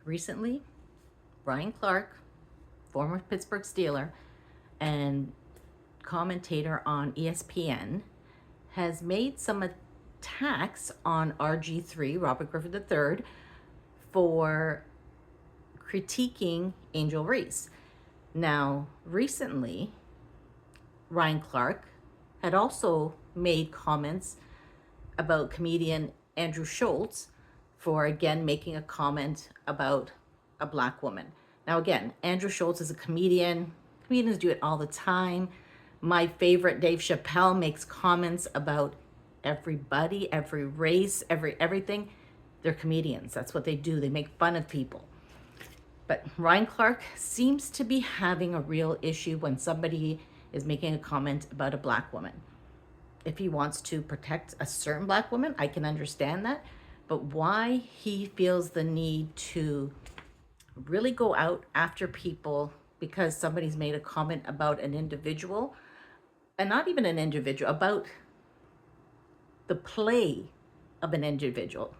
recently, Ryan Clark, former Pittsburgh Steeler and commentator on ESPN, has made some attacks on RG3, Robert Griffin III, for critiquing Angel Reese. Now, recently, Ryan Clark had also made comments about comedian Andrew Schultz for again making a comment about a black woman. Now, again, Andrew Schultz is a comedian. Comedians do it all the time. My favorite, Dave Chappelle, makes comments about everybody, every race, everything. They're comedians. That's what they do. They make fun of people. But Ryan Clark seems to be having a real issue when somebody is making a comment about a black woman. If he wants to protect a certain black woman, I can understand that. But why he feels the need to really go out after people because somebody's made a comment about an individual, and not even an individual, about the play of an individual,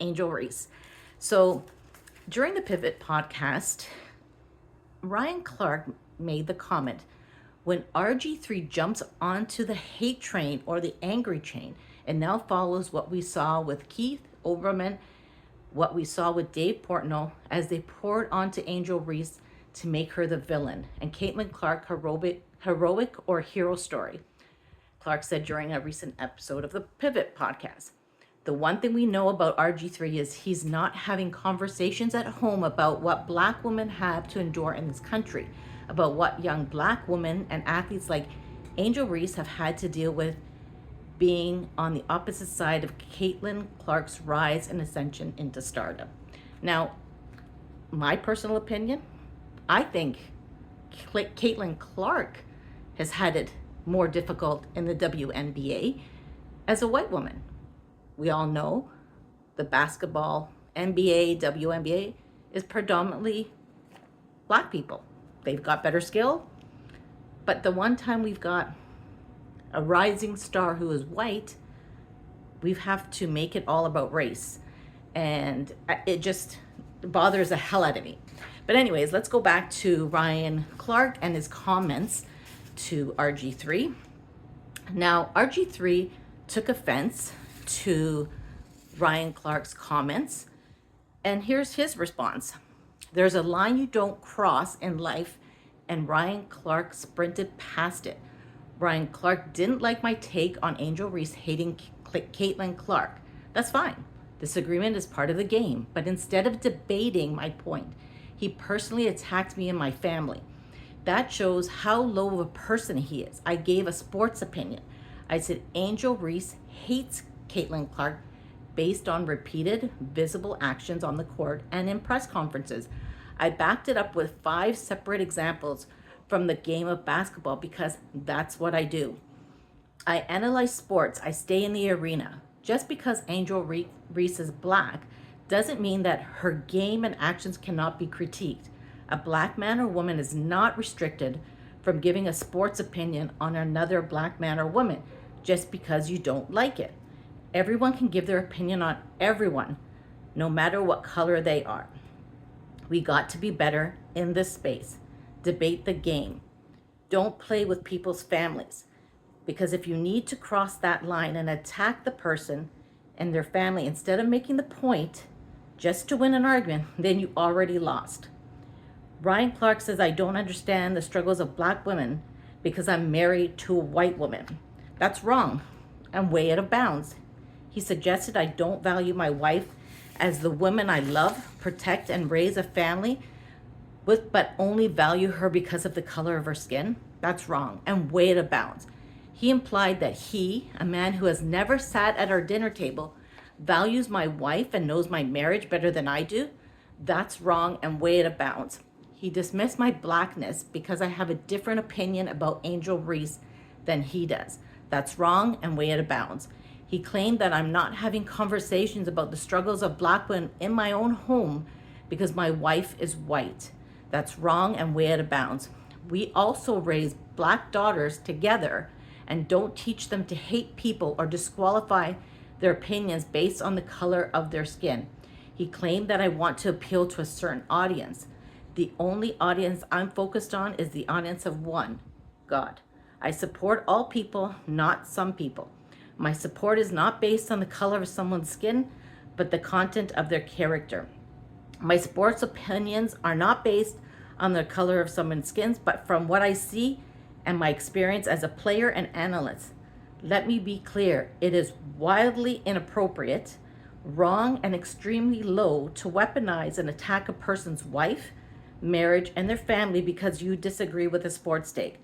Angel Reese. So during the Pivot podcast, Ryan Clark made the comment, when RG3 jumps onto the hate train or the angry train and now follows what we saw with Keith Olbermann, what we saw with Dave Portnoy, as they poured onto Angel Reese to make her the villain, and Caitlin Clark heroic or hero story. Clark said during a recent episode of the Pivot podcast, the one thing we know about RG3 is he's not having conversations at home about what black women have to endure in this country, about what young black women and athletes like Angel Reese have had to deal with being on the opposite side of Caitlin Clark's rise and ascension into stardom. Now, my personal opinion, I think Caitlin Clark has had it more difficult in the WNBA as a white woman. We all know the basketball, NBA, WNBA is predominantly black people. They've got better skill, but the one time we've got a rising star who is white, we have to make it all about race. And it just bothers the hell out of me. But anyways, let's go back to Ryan Clark and his comments to RG3. Now, RG3 took offense to Ryan Clark's comments, and here's his response. There's a line you don't cross in life, and Ryan Clark sprinted past it. Ryan Clark didn't like my take on Angel Reese hating Caitlin Clark. That's fine. Disagreement is part of the game, but instead of debating my point, he personally attacked me and my family. That shows how low of a person he is. I gave a sports opinion. I said Angel Reese hates Caitlin Clark based on repeated visible actions on the court and in press conferences. I backed it up with 5 separate examples from the game of basketball because that's what I do. I analyze sports. I stay in the arena. Just because Angel Reese is black doesn't mean that her game and actions cannot be critiqued. A black man or woman is not restricted from giving a sports opinion on another black man or woman just because you don't like it. Everyone can give their opinion on everyone, no matter what color they are. We got to be better in this space. Debate the game. Don't play with people's families. Because if you need to cross that line and attack the person and their family instead of making the point just to win an argument, then you already lost. Ryan Clark says I don't understand the struggles of black women because I'm married to a white woman. That's wrong and way out of bounds. He suggested I don't value my wife as the woman I love, protect, and raise a family with, but only value her because of the color of her skin. That's wrong and way out of bounds. He implied that he, a man who has never sat at our dinner table, values my wife and knows my marriage better than I do. That's wrong and way out of bounds. He dismissed my blackness because I have a different opinion about Angel Reese than he does. That's wrong and way out of bounds. He claimed that I'm not having conversations about the struggles of black women in my own home because my wife is white. That's wrong and way out of bounds. We also raise black daughters together and don't teach them to hate people or disqualify their opinions based on the color of their skin. He claimed that I want to appeal to a certain audience. The only audience I'm focused on is the audience of one, God. I support all people, not some people. My support is not based on the color of someone's skin, but the content of their character. My sports opinions are not based on the color of someone's skin, but from what I see and my experience as a player and analyst. Let me be clear, it is wildly inappropriate, wrong, and extremely low to weaponize and attack a person's wife, marriage, and their family because you disagree with a sports take.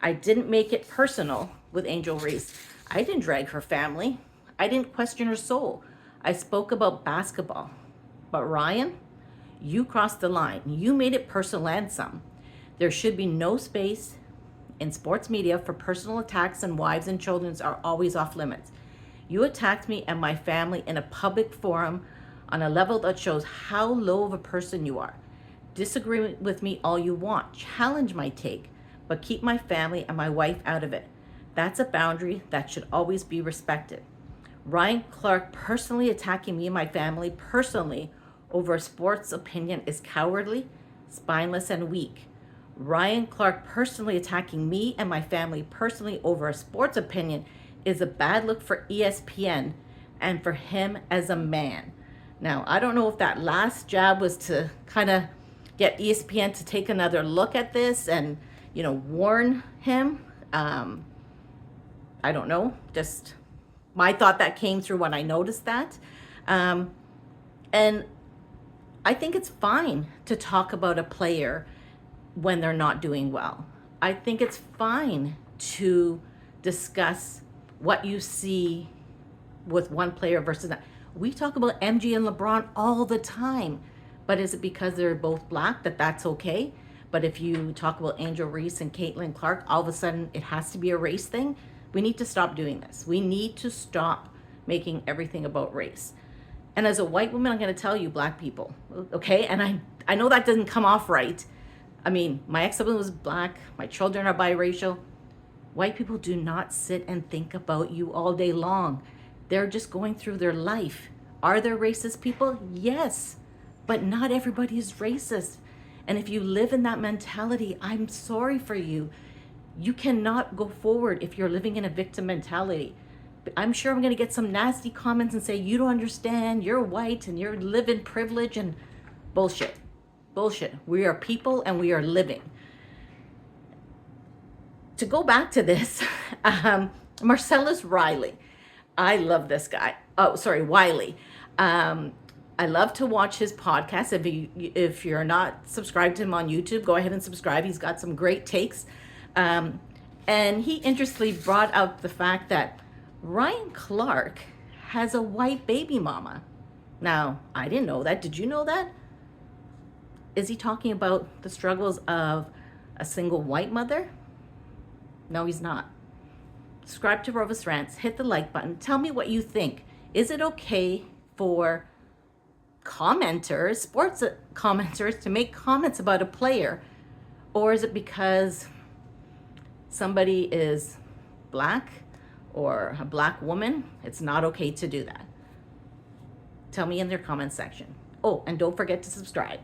I didn't make it personal with Angel Reese. I didn't drag her family. I didn't question her soul. I spoke about basketball. But Ryan, you crossed the line. You made it personal and some. There should be no space in sports media for personal attacks, and wives and children are always off limits. You attacked me and my family in a public forum on a level that shows how low of a person you are. Disagree with me all you want. Challenge my take, but keep my family and my wife out of it. That's a boundary that should always be respected. Ryan Clark personally attacking me and my family personally over a sports opinion is cowardly, spineless, and weak. Ryan Clark personally attacking me and my family personally over a sports opinion is a bad look for ESPN and for him as a man. Now, I don't know if that last jab was to kind of get ESPN to take another look at this and, warn him. I don't know. Just my thought that came through when I noticed that. And I think it's fine to talk about a player when they're not doing well. I think it's fine to discuss what you see with one player versus that. We talk about MJ and LeBron all the time, but is it because they're both black that's okay? But if you talk about Angel Reese and Caitlin Clark, all of a sudden it has to be a race thing. We need to stop doing this. We need to stop making everything about race. And as a white woman, I'm going to tell you, black people, okay? And I know that doesn't come off right. I mean, my ex-husband was black. My children are biracial. White people do not sit and think about you all day long. They're just going through their life. Are there racist people? Yes, but not everybody is racist. And if you live in that mentality, I'm sorry for you. You cannot go forward if you're living in a victim mentality. I'm sure I'm going to get some nasty comments and say, you don't understand, you're white and you're living privilege and bullshit. Bullshit. We are people and we are living. To go back to this, Marcellus Wiley. I love this guy. Wiley. I love to watch his podcast. If you're not subscribed to him on YouTube, go ahead and subscribe. He's got some great takes. And he interestingly brought out the fact that Ryan Clark has a white baby mama. Now, I didn't know that. Did you know that? Is he talking about the struggles of a single white mother? No, he's not. Subscribe to Rovis Rants. Hit the like button. Tell me what you think. Is it okay for commenters, sports commenters, to make comments about a player? Or is it because somebody is black or a black woman? It's not okay to do that. Tell me in their comment section. Oh, and don't forget to subscribe.